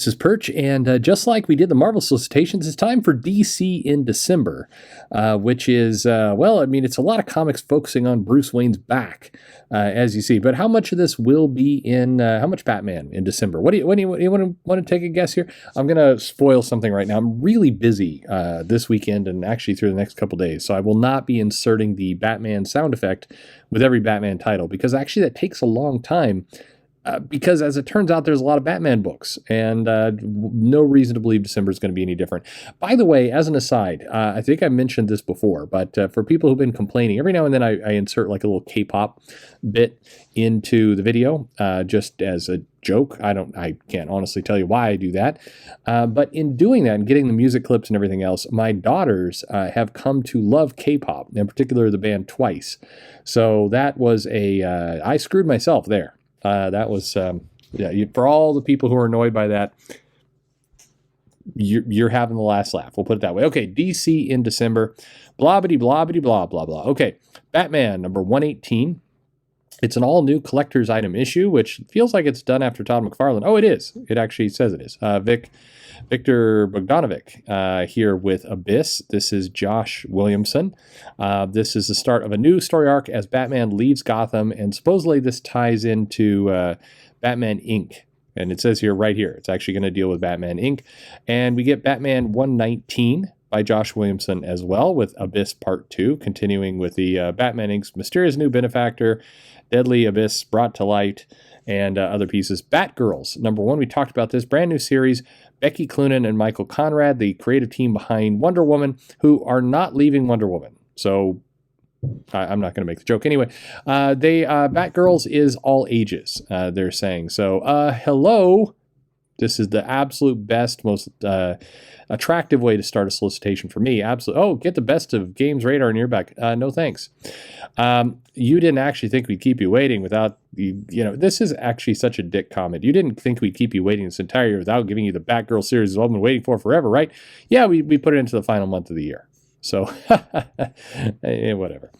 This is Perch, and just like we did the Marvel solicitations, it's time for DC in December, which is, well, I mean, it's a lot of comics focusing on Bruce Wayne's back, as you see. But how much of this will be in, how much Batman in December? What do you want to take a guess here? I'm going to spoil something right now. I'm really busy this weekend and actually through the next couple days, so I will not be inserting the Batman sound effect with every Batman title, because actually that takes a long time. Because as it turns out, there's a lot of Batman books, and no reason to believe December is going to be any different. By the way, as an aside, I think I mentioned this before, but for people who've been complaining, every now and then I insert like a little K-pop bit into the video, just as a joke. I can't honestly tell you why I do that. But in doing that and getting the music clips and everything else, my daughters have come to love K-pop, in particular the band Twice. So that was I screwed myself there. That was, for all the people who are annoyed by that, you're having the last laugh. We'll put it that way. Okay, DC in December. Blobbity, blobbity, blah, blah, blah. Okay, Batman number 118. It's an all-new collector's item issue, which feels like it's done after Todd McFarlane. Oh, it is. It actually says it is. Victor Bogdanovic here with Abyss. This is Josh Williamson. This is the start of a new story arc as Batman leaves Gotham, and supposedly this ties into Batman Inc. And it says here, right here, it's actually going to deal with Batman Inc. And we get Batman 119 by Josh Williamson as well, with Abyss Part 2, continuing with the Batman Inc.'s mysterious new benefactor, Deadly Abyss brought to light, and other pieces. Batgirls, number 1, we talked about this, brand new series. Becky Cloonan and Michael Conrad, the creative team behind Wonder Woman, who are not leaving Wonder Woman. So I'm not going to make the joke. Anyway, Batgirls is all ages, they're saying. So, hello. This is the absolute best, most attractive way to start a solicitation for me. Absolutely. Oh, get the best of Games Radar in your back. No, thanks. You didn't actually think we'd keep you waiting without, this is actually such a dick comment. You didn't think we'd keep you waiting this entire year without giving you the Batgirl series I've been waiting for forever, right? Yeah, we put it into the final month of the year. So, whatever.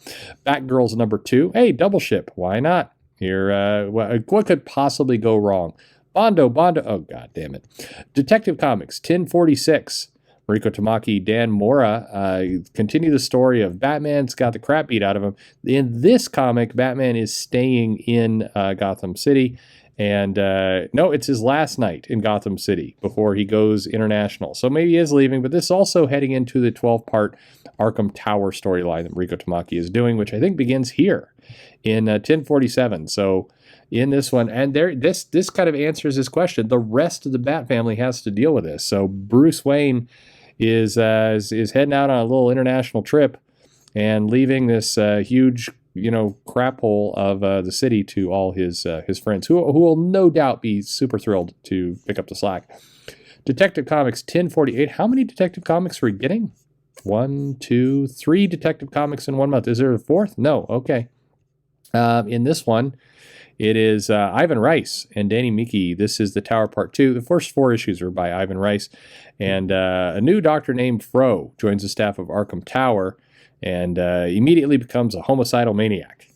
Batgirls number 2. Hey, double ship. Why not? Here, what could possibly go wrong? Bondo, oh, god damn it. Detective Comics, 1046. Mariko Tamaki, Dan Mora continue the story of Batman's got the crap beat out of him. In this comic, Batman is staying in Gotham City. And no, it's his last night in Gotham City before he goes international. So maybe he is leaving, but this is also heading into the 12-part Arkham Tower storyline that Mariko Tamaki is doing, which I think begins here in 1047. So in this one, and this kind of answers this question. The rest of the Bat family has to deal with this. So Bruce Wayne is heading out on a little international trip and leaving this huge, crap hole of the city to all his friends, who will no doubt be super thrilled to pick up the slack. Detective Comics 1048. How many Detective Comics are we getting? 1, 2, 3 Detective Comics in 1 month. Is there a fourth? No. Okay. In this one, it is Ivan Rice and Danny Miki. This is the Tower Part 2. The first 4 issues are by Ivan Rice. And a new doctor named Fro joins the staff of Arkham Tower and immediately becomes a homicidal maniac,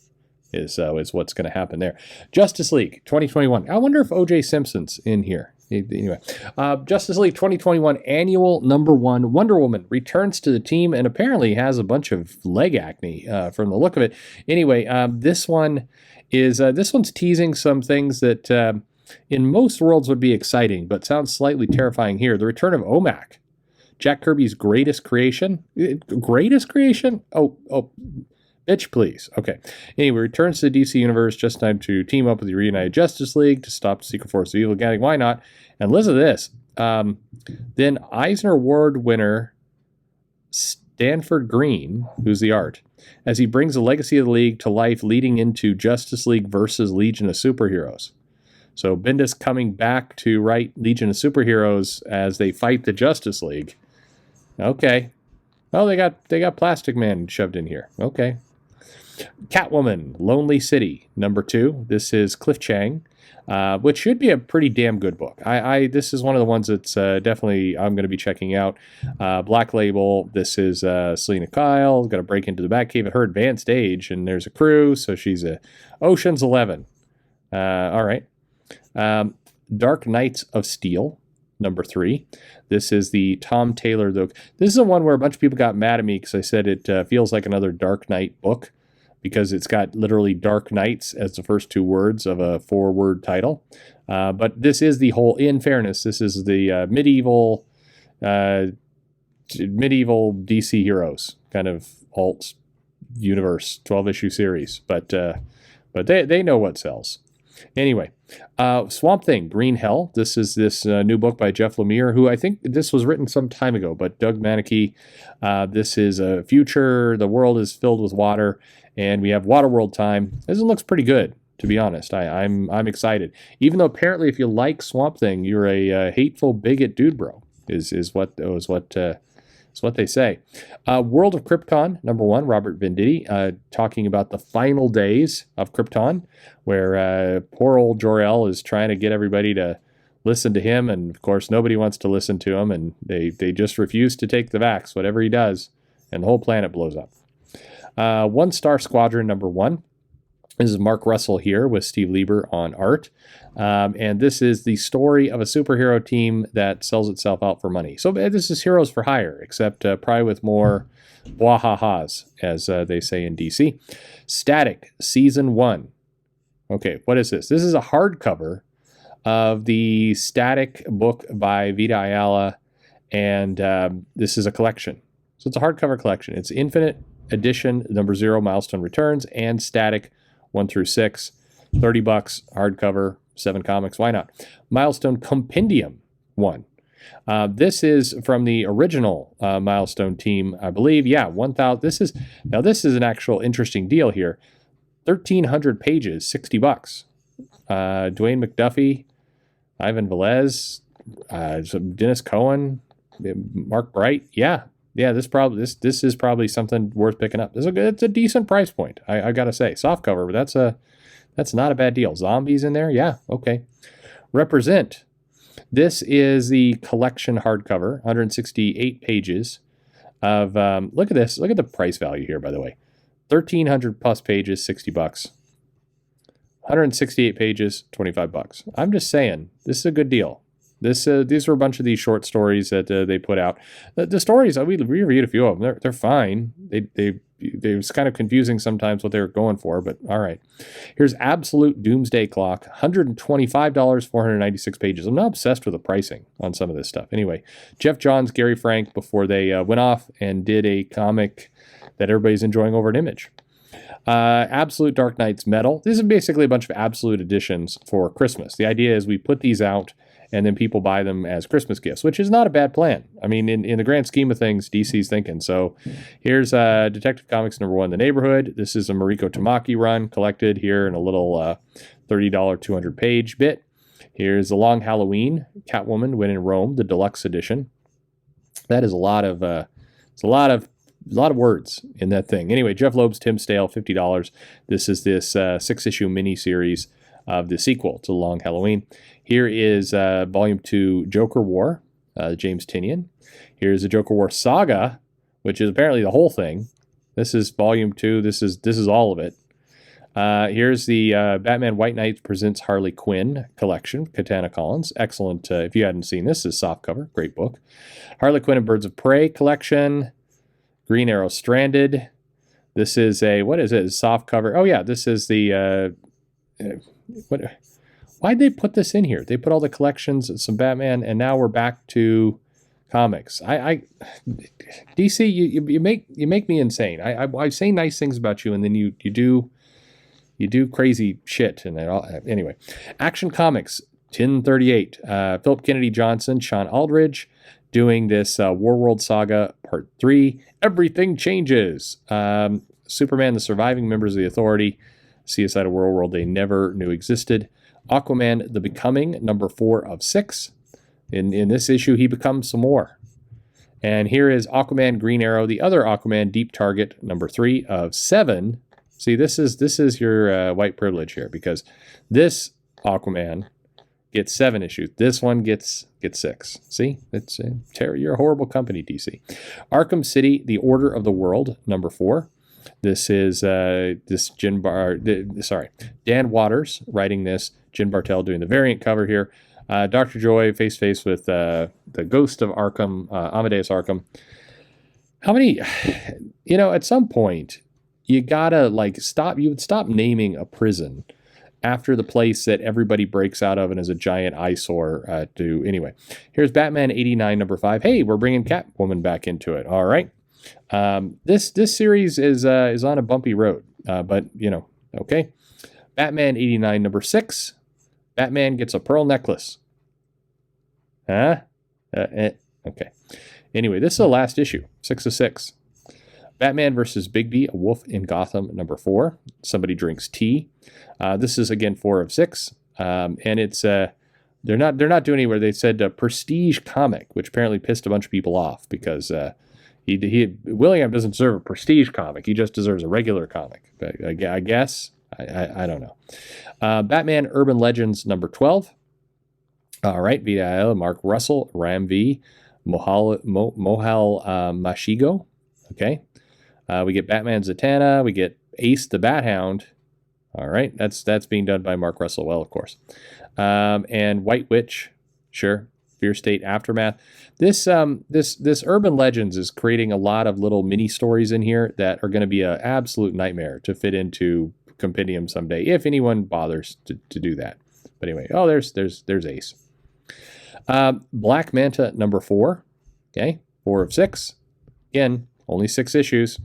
is what's going to happen there. Justice League 2021. I wonder if O.J. Simpson's in here. Anyway, Justice League 2021 annual number 1. Wonder Woman returns to the team and apparently has a bunch of leg acne from the look of it. Anyway, this one's teasing some things that in most worlds would be exciting, but sounds slightly terrifying here. The return of OMAC, Jack Kirby's greatest creation. Greatest creation? Oh. Bitch, please. Okay. Anyway, returns to the DC Universe just in time to team up with the reunited Justice League to stop the Secret Force of Evil Gang. Why not? And listen to this. Then Eisner Award winner Stanford Green, who's the art, as he brings the legacy of the League to life leading into Justice League versus Legion of Superheroes. So Bendis coming back to write Legion of Superheroes as they fight the Justice League. Okay. Oh, they got Plastic Man shoved in here. Okay. Catwoman, Lonely City, number 2. This is Cliff Chang, which should be a pretty damn good book. This is one of the ones that's definitely I'm going to be checking out. Black Label, this is Selena Kyle, going to break into the Batcave at her advanced age, and there's a crew, so she's a Ocean's 11. All right. Dark Knights of Steel, number 3. This is the Tom Taylor, though. This is the one where a bunch of people got mad at me because I said it feels like another Dark Knight book because it's got literally Dark Knights as the first 2 words of a 4-word title. But this is the whole, in fairness, this is the medieval DC heroes kind of alt universe 12-issue series. But they know what sells. Anyway, Swamp Thing, Green Hell. This is this new book by Jeff Lemire, who I think this was written some time ago, but Doug Mahnke. This is a future. The world is filled with water, and we have Waterworld time. This one looks pretty good, to be honest. I'm excited. Even though apparently if you like Swamp Thing, you're a hateful bigot dude, bro, is what they say. World of Krypton, number 1, Robert Venditti, talking about the final days of Krypton, where poor old Jor-El is trying to get everybody to listen to him, and of course nobody wants to listen to him, and they just refuse to take the vax, whatever he does, and the whole planet blows up. 1 Star Squadron, number 1. This is Mark Russell here with Steve Lieber on art. And this is the story of a superhero team that sells itself out for money. So this is Heroes for Hire, except probably with more blah-ha-has, as they say in DC. Static, Season 1. Okay, what is this? This is a hardcover of the Static book by Vita Ayala, and this is a collection. So it's a hardcover collection. It's Infinite Edition, number 0, Milestone Returns, and Static 1 through 6, $30, hardcover, 7 comics, why not? Milestone Compendium 1. This is from the original Milestone team, I believe. Yeah, 1,000. This is an actual interesting deal here. 1,300 pages, $60. Dwayne McDuffie, Ivan Velez, Dennis Cohen, Mark Bright. Yeah, this is probably something worth picking up. It's a decent price point, I gotta say. Soft cover, but that's not a bad deal. Zombies in there, yeah, okay. Represent. This is the collection hardcover, 168 pages of. Look at this. Look at the price value here, by the way. 1,300 plus pages, $60. 168 pages, $25. I'm just saying, this is a good deal. These were a bunch of these short stories that they put out. The stories, we reviewed a few of them. They're fine. It was kind of confusing sometimes what they were going for, but all right. Here's Absolute Doomsday Clock, $125, 496 pages. I'm not obsessed with the pricing on some of this stuff. Anyway, Jeff Johns, Gary Frank, before they went off and did a comic that everybody's enjoying over at Image. Absolute Dark Knights Metal. This is basically a bunch of Absolute editions for Christmas. The idea is we put these out and then people buy them as Christmas gifts, which is not a bad plan. I mean, in the grand scheme of things, DC's thinking. So here's Detective Comics number 1, The Neighborhood. This is a Mariko Tamaki run collected here in a little $30 200-page bit. Here's The Long Halloween, Catwoman, When in Rome, the deluxe edition. That is a lot of words in that thing. Anyway, Jeff Loeb's Tim Stale, $50. This is this 6-issue mini-series of the sequel to Long Halloween. Here is Volume 2, Joker War, James Tynion. Here's the Joker War Saga, which is apparently the whole thing. This is Volume 2. This is all of it. Here's the Batman White Knight Presents Harley Quinn collection, Katana Collins. Excellent. If you hadn't seen this is soft cover. Great book. Harley Quinn and Birds of Prey collection. Green Arrow Stranded. This is what is it? Soft cover. Oh, yeah. This is the... Why'd they put this in here? They put all the collections, some Batman, and now we're back to comics. DC, you make me insane. I say nice things about you, and then you do crazy shit. And anyway, Action Comics 1038. Philip Kennedy Johnson, Sean Aldridge, doing this Warworld Saga Part 3. Everything changes. Superman, the surviving members of the Authority, see a side of Warworld they never knew existed. Aquaman, The Becoming, number 4 of 6. In this issue, he becomes some more. And here is Aquaman, Green Arrow, the other Aquaman, Deep Target, number 3 of 7. See, this is your white privilege here, because this Aquaman gets 7 issues. This one gets 6. See, it's you're a horrible company, DC. Arkham City, The Order of the World, number 4. This is Dan Waters writing this. Jen Bartel doing the variant cover here. Dr. Joy face to face with the ghost of Arkham, Amadeus Arkham. How many, at some point, you gotta you would stop naming a prison after the place that everybody breaks out of and is a giant eyesore anyway. Here's Batman 89 number 5. Hey, we're bringing Catwoman back into it. All right. This series is on a bumpy road, but okay. Batman 89 number 6. Batman gets a pearl necklace. Huh? Okay. Anyway, this is the last issue, 6 of 6. Batman versus Bigby, A Wolf in Gotham, number 4. Somebody drinks tea. This is again 4 of 6, and it's they're not doing anywhere. They said prestige comic, which apparently pissed a bunch of people off because William doesn't deserve a prestige comic. He just deserves a regular comic. But I guess I don't know. Batman Urban Legends number 12. All right, Vita, Mark Russell, Ram V, Mohal Mashigo. Okay. We get Batman Zatanna. We get Ace the Bat Hound. All right, that's being done by Mark Russell, well, of course. And White Witch, sure. Fear State Aftermath. This Urban Legends is creating a lot of little mini stories in here that are going to be an absolute nightmare to fit into Compendium someday, if anyone bothers to do that. But anyway, there's Ace. Black Manta number 4. Okay, 4 of 6. Again, only 6 issues.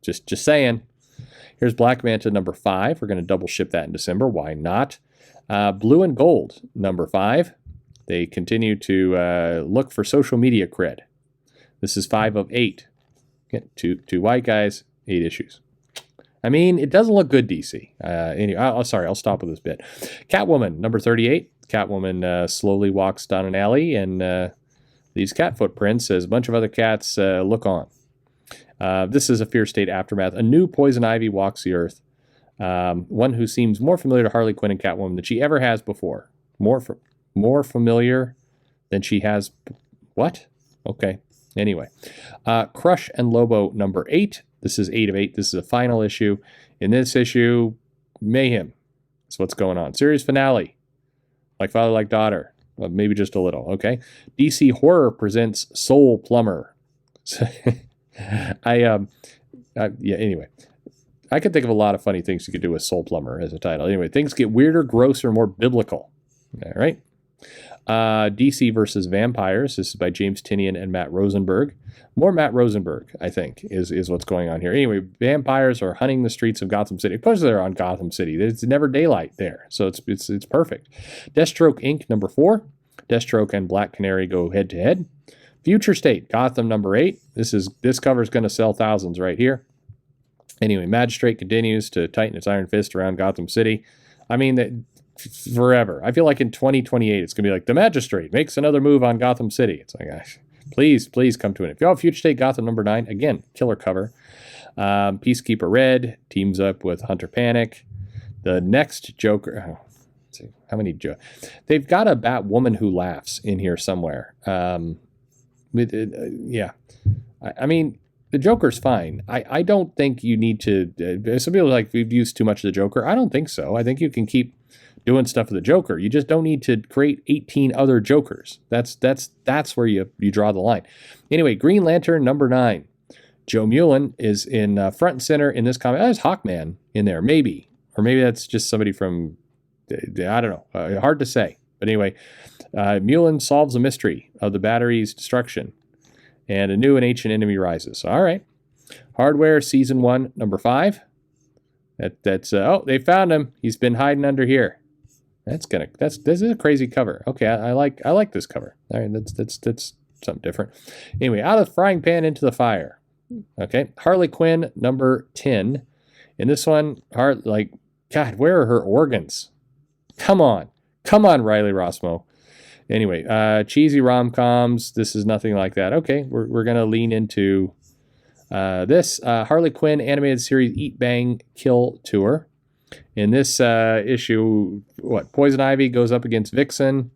Just saying. Here's Black Manta number 5. We're going to double ship that in December. Why not? Blue and Gold number 5. They continue to look for social media cred. This is 5 of 8. Okay, two white guys, 8 issues. I mean, it doesn't look good, DC. Anyway, I'll stop with this bit. Catwoman number 38. Catwoman slowly walks down an alley and leaves cat footprints as a bunch of other cats look on. This is a Fear State Aftermath. A new Poison Ivy walks the earth. One who seems more familiar to Harley Quinn and Catwoman than she ever has before. More familiar than she has. What? Okay. Anyway. Crush and Lobo number 8. This is 8 of 8. This is a final issue. In this issue, mayhem. That's what's going on. Series finale. Like father, like daughter. Well, maybe just a little. Okay. DC Horror presents Soul Plumber. Anyway, I could think of a lot of funny things you could do with Soul Plumber as a title. Anyway, things get weirder, grosser, more biblical. All right. DC versus Vampires. This is by James Tynion and Matt Rosenberg. More Matt Rosenberg, I think, is what's going on here. Anyway, vampires are hunting the streets of Gotham City. Of course, they're on Gotham City. It's never daylight there, so it's perfect. Deathstroke Inc. number 4. Deathstroke and Black Canary go head to head. Future State, Gotham number 8. This cover is going to sell thousands right here. Anyway, Magistrate continues to tighten its iron fist around Gotham City. I mean, forever. I feel like in 2028, it's going to be like the Magistrate makes another move on Gotham City. It's like, gosh, please come to it. If you have Future State, Gotham number 9, again, killer cover. Peacekeeper Red teams up with Hunter Panic. The next Joker. Oh, let's see, how many Jokers? They've got a Batwoman who laughs in here somewhere. Yeah, I mean, the Joker's fine. I don't think you need to. Some people are like, we've used too much of the Joker. I don't think so. I think you can keep doing stuff with the Joker. You just don't need to create 18 other Jokers. That's where you draw the line. Anyway, Green Lantern number 9. Joe Mullen is in front and center in this comic. There's Hawkman in there, maybe, or maybe that's just somebody from. I don't know. Hard to say. But anyway, Mullen solves a mystery of the battery's destruction, and a new and ancient enemy rises. All right. Hardware Season 1, number 5. They found him. He's been hiding under here. This is a crazy cover. Okay, I like this cover. All right, that's something different. Anyway, out of the frying pan into the fire. Okay, Harley Quinn number 10. In this one, God, where are her organs? Come on, Riley Rossmo. Anyway, cheesy rom-coms. This is nothing like that. Okay, we're gonna lean into this Harley Quinn animated series Eat Bang Kill Tour. In this issue, Poison Ivy goes up against Vixen,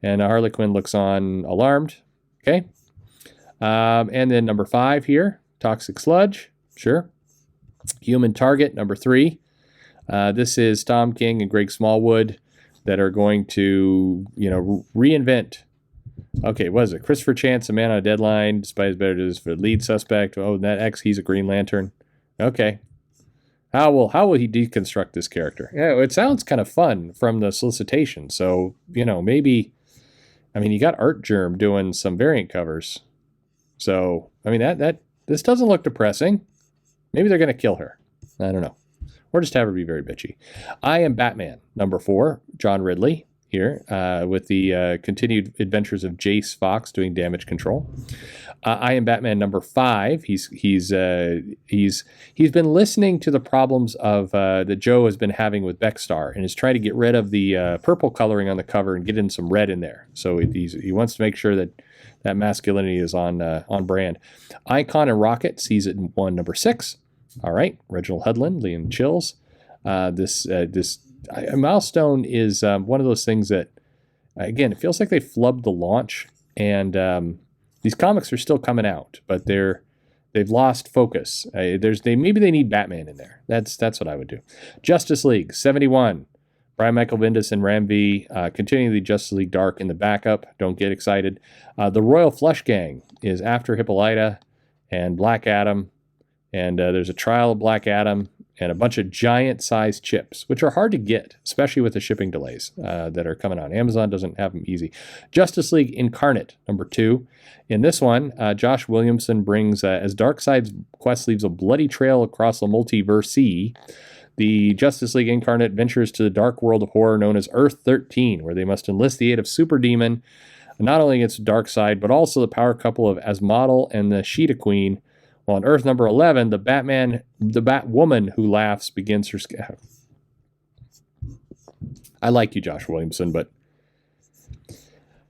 and Harley Quinn looks on alarmed. Okay, and then number 5 here, Toxic Sludge. Sure. Human Target number 3. This is Tom King and Greg Smallwood that are going to, reinvent. Okay, what is it? Christopher Chance, a man on a deadline, despite his better for lead suspect. Oh, that X, he's a Green Lantern. Okay. How will he deconstruct this character? Yeah, it sounds kind of fun from the solicitation. So, maybe, you got Art Germ doing some variant covers. So, this doesn't look depressing. Maybe they're going to kill her. I don't know. Or just have her be very bitchy. I Am Batman, number 4, John Ridley here, with the continued adventures of Jace Fox doing damage control. I Am Batman, number 5. He's been listening to the problems of that Joe has been having with Beckstar, and is trying to get rid of the purple coloring on the cover and get in some red in there. So he wants to make sure that masculinity is on brand. Icon and Rocket, season 1, number 6. All right, Reginald Hudlin, Liam Chills. This milestone is one of those things that, again, it feels like they flubbed the launch, and these comics are still coming out, but they've lost focus. Maybe they need Batman in there. That's what I would do. Justice League 71. Brian Michael Bendis and Ram V continuing the Justice League Dark in the backup. Don't get excited. The Royal Flush Gang is after Hippolyta and Black Adam. And there's a trial of Black Adam and a bunch of giant-sized chips, which are hard to get, especially with the shipping delays that are coming on. Amazon doesn't have them easy. Justice League Incarnate, number 2. In this one, Josh Williamson brings, as Darkseid's quest leaves a bloody trail across the multiverse, the Justice League Incarnate ventures to the dark world of horror known as Earth 13, where they must enlist the aid of Super Demon, not only against Darkseid, but also the power couple of Asmodel and the Sheeta Queen. Well, on Earth number 11, the Batwoman who laughs begins her... I like you, Josh Williamson, but...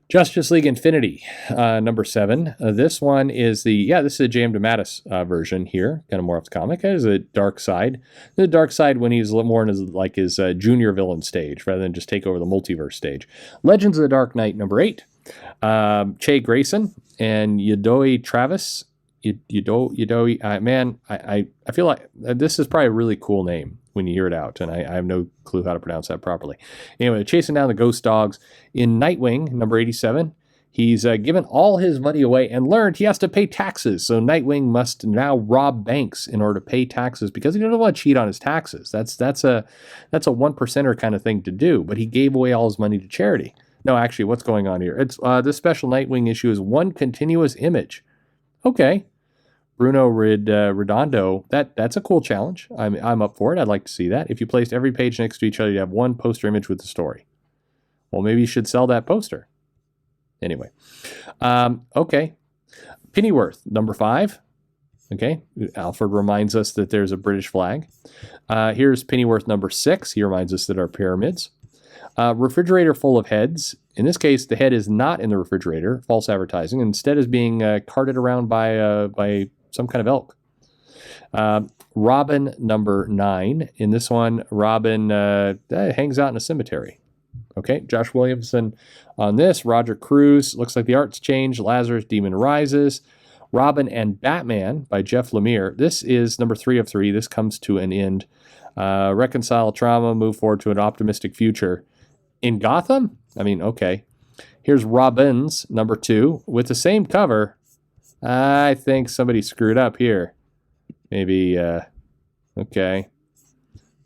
Justice League Infinity, number 7. This one is this is a J.M. DeMatteis version here, kind of more off the comic. It is a Darkseid. The Darkseid when he's a little more in his junior villain stage, rather than just take over the multiverse stage. Legends of the Dark Knight, number 8. Che Grayson and Yadoi Travis. Man, I feel like this is probably a really cool name when you hear it out, and I have no clue how to pronounce that properly. Anyway, chasing down the ghost dogs. In Nightwing, number 87, he's given all his money away and learned he has to pay taxes. So Nightwing must now rob banks in order to pay taxes because he doesn't want to cheat on his taxes. That's a 1%er kind of thing to do, but he gave away all his money to charity. No, actually, what's going on here? It's this special Nightwing issue is one continuous image. Okay. Bruno Redondo, that's a cool challenge. I'm up for it. I'd like to see that. If you placed every page next to each other, you'd have one poster image with the story. Well, maybe you should sell that poster. Anyway. Okay. Pennyworth, number 5. Okay. Alfred reminds us that there's a British flag. Here's Pennyworth number 6. He reminds us that there are pyramids. Refrigerator full of heads. In this case, the head is not in the refrigerator, false advertising, instead is being carted around by some kind of elk. Robin number 9. In this one, Robin hangs out in a cemetery. Okay, Josh Williamson on this. Roger Cruz. Looks like the art's changed. Lazarus Demon Rises. Robin and Batman by Jeff Lemire. This is number 3 of 3. This comes to an end. Reconcile trauma, move forward to an optimistic future. In Gotham? Okay. Here's Robins, number 2, with the same cover. I think somebody screwed up here. Maybe, okay.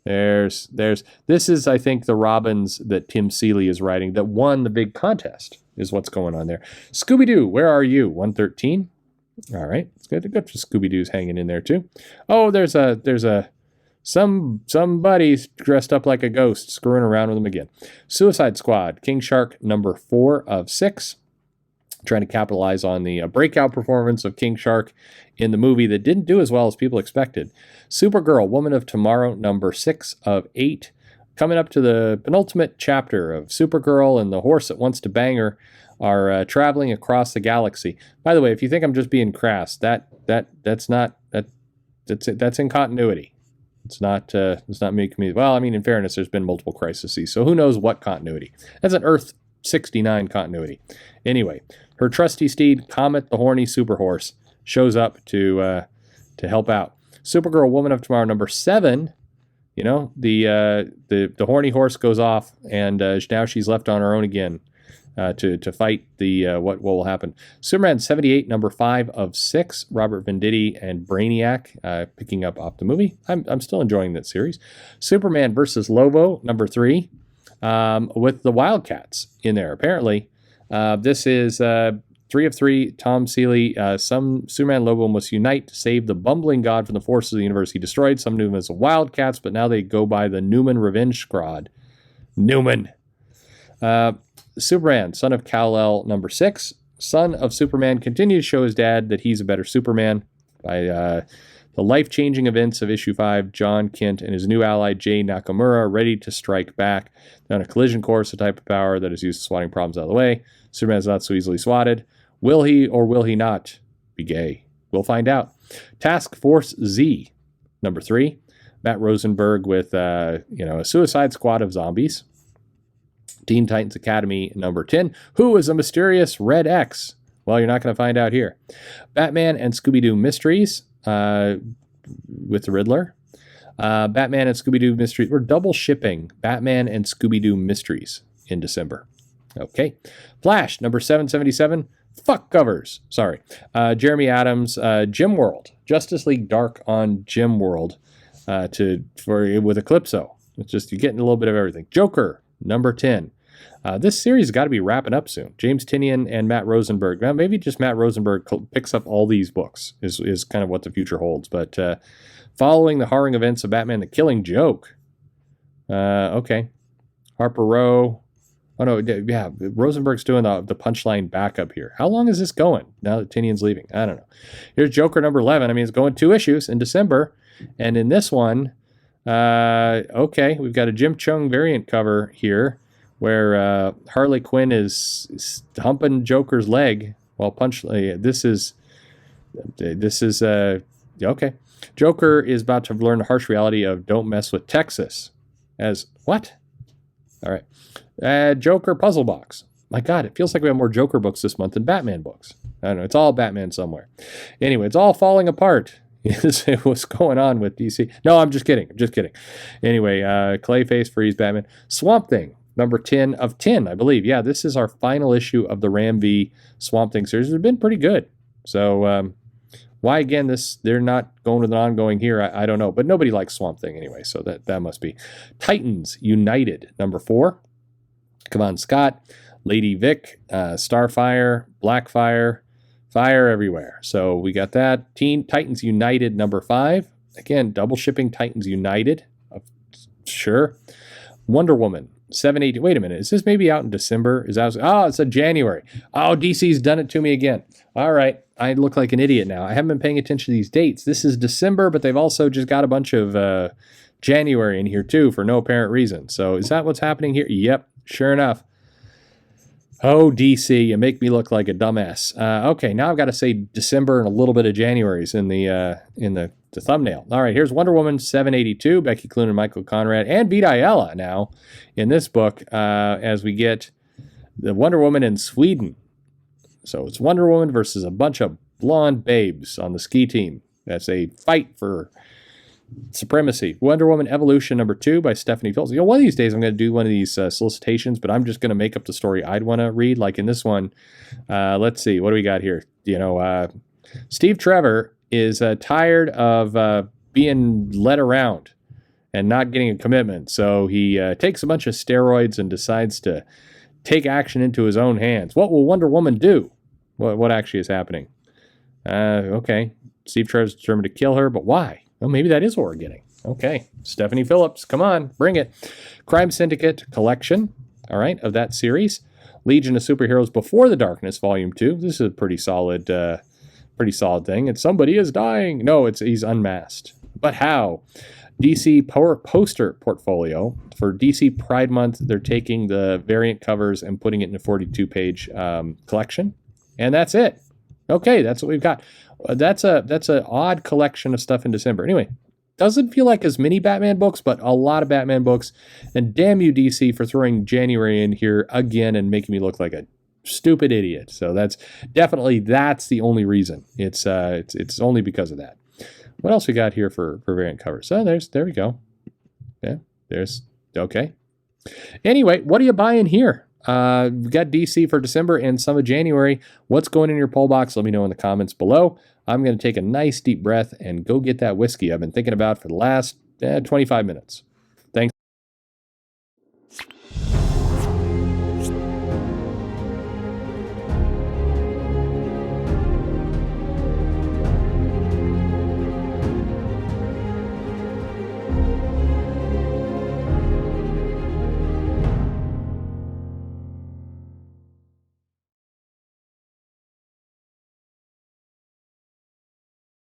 This is, I think, the Robins that Tim Seeley is writing that won the big contest, is what's going on there. Scooby-Doo, where are you? 113. All right. It's good for Scooby-Doo's hanging in there, too. Oh, there's somebody dressed up like a ghost screwing around with them again. Suicide Squad, King Shark, number 4 of 6. Trying to capitalize on the breakout performance of King Shark in the movie that didn't do as well as people expected. Supergirl, Woman of Tomorrow, number 6 of 8. Coming up to the penultimate chapter of Supergirl and the horse that wants to bang her are traveling across the galaxy. By the way, if you think I'm just being crass, that's in continuity. It's not making me... Well, in fairness, there's been multiple crises, so who knows what continuity. That's an Earth 69 continuity. Anyway, her trusty steed, Comet the Horny Superhorse, shows up to help out. Supergirl, Woman of Tomorrow, number 7. You know, the horny horse goes off, and now she's left on her own again to fight the what will happen. Superman 78, number 5 of 6. Robert Venditti and Brainiac picking up off the movie. I'm still enjoying that series. Superman versus Lobo, number 3, with the Wildcats in there. Apparently, this is 3 of 3. Tom Seeley. Some Superman Lobo must unite to save the bumbling god from the forces of the universe he destroyed. Some knew him as the Wildcats, but now they go by the Newman Revenge Squad. Newman. Superman, son of Kal-El, number 6. Son of Superman continues to show his dad that he's a better Superman by the life-changing events of issue 5. John Kent and his new ally Jay Nakamura are ready to strike back. They're on a collision course, a type of power that is used to swatting problems out of the way. Superman's not so easily swatted. Will he or will he not be gay? We'll find out. Task Force Z, number 3. Matt Rosenberg with a Suicide Squad of zombies. Teen Titans Academy, number 10. Who is a mysterious Red X? Well, you're not going to find out here. Batman and Scooby-Doo Mysteries with the Riddler. Batman and Scooby-Doo Mysteries. We're double shipping Batman and Scooby-Doo Mysteries in December. Okay. Flash, number 777. Fuck covers. Sorry. Jeremy Adams, Gym World. Justice League Dark on Gym World with Eclipso. It's just you're getting a little bit of everything. Joker, number 10. This series has got to be wrapping up soon. James Tynion and Matt Rosenberg. Now, maybe just Matt Rosenberg picks up all these books is kind of what the future holds. But following the harrowing events of Batman the Killing Joke. Okay. Harper Row. Oh, no, yeah, Rosenberg's doing the punchline backup here. How long is this going now that Tynion's leaving? I don't know. Here's Joker number 11. I mean, it's going 2 issues in December. And in this one, okay, we've got a Jim Chung variant cover here where Harley Quinn is humping Joker's leg while this is okay. Joker is about to learn the harsh reality of don't mess with Texas. As what? All right. Joker puzzle box. My God, it feels like we have more Joker books this month than Batman books. I don't know. It's all Batman somewhere. Anyway, it's all falling apart. What's going on with DC? No, I'm just kidding. Anyway, Clayface Freeze Batman. Swamp Thing, number 10 of 10, I believe. Yeah, this is our final issue of the Ram V Swamp Thing series. It's been pretty good. So why, again, they're not going with an ongoing here, I don't know. But nobody likes Swamp Thing anyway, so that must be. Titans United, number 4. Come on, Scott. Lady Vic, Starfire, Blackfire, fire everywhere. So we got that. Teen Titans United, number 5. Again, double shipping Titans United. Sure. Wonder Woman, 780. Wait a minute. Is this maybe out in December? It's a January. Oh, DC's done it to me again. All right. I look like an idiot now. I haven't been paying attention to these dates. This is December, but they've also just got a bunch of January in here too for no apparent reason. So is that what's happening here? Yep. Sure enough. Oh, DC, you make me look like a dumbass. Okay, now I've got to say December and a little bit of January's in the thumbnail. All right, here's Wonder Woman 782, Becky Cloonan and Michael Conrad, and Vita Ayala now in this book as we get the Wonder Woman in Sweden. So it's Wonder Woman versus a bunch of blonde babes on the ski team. That's a fight for supremacy. Wonder Woman Evolution number 2 by Stephanie Phillips. One of these days I'm going to do one of these solicitations, but I'm just going to make up the story I'd want to read. Like in this one, let's see, what do we got here? Steve Trevor is tired of being led around and not getting a commitment. So he takes a bunch of steroids and decides to take action into his own hands. What will Wonder Woman do? What actually is happening? Okay. Steve Trevor's determined to kill her, but why? Well, maybe that is what we're getting. Okay. Stephanie Phillips, come on, bring it. Crime Syndicate collection, all right, of that series. Legion of Superheroes Before the Darkness, Volume 2. This is a pretty solid thing. And somebody is dying. No, he's unmasked. But how? DC poster portfolio. For DC Pride Month, they're taking the variant covers and putting it in a 42-page collection. And that's it. Okay, that's what we've got. That's an odd collection of stuff in December. Anyway, doesn't feel like as many Batman books, but a lot of Batman books. And damn you, DC, for throwing January in here again and making me look like a stupid idiot. So that's the only reason. It's only because of that. What else we got here for variant covers? Oh, there we go. Yeah, there's, okay. Anyway, what are you buying here? We've got DC for December and some of January. What's going in your poll box? Let me know in the comments below. I'm going to take a nice deep breath and go get that whiskey I've been thinking about for the last 25 minutes.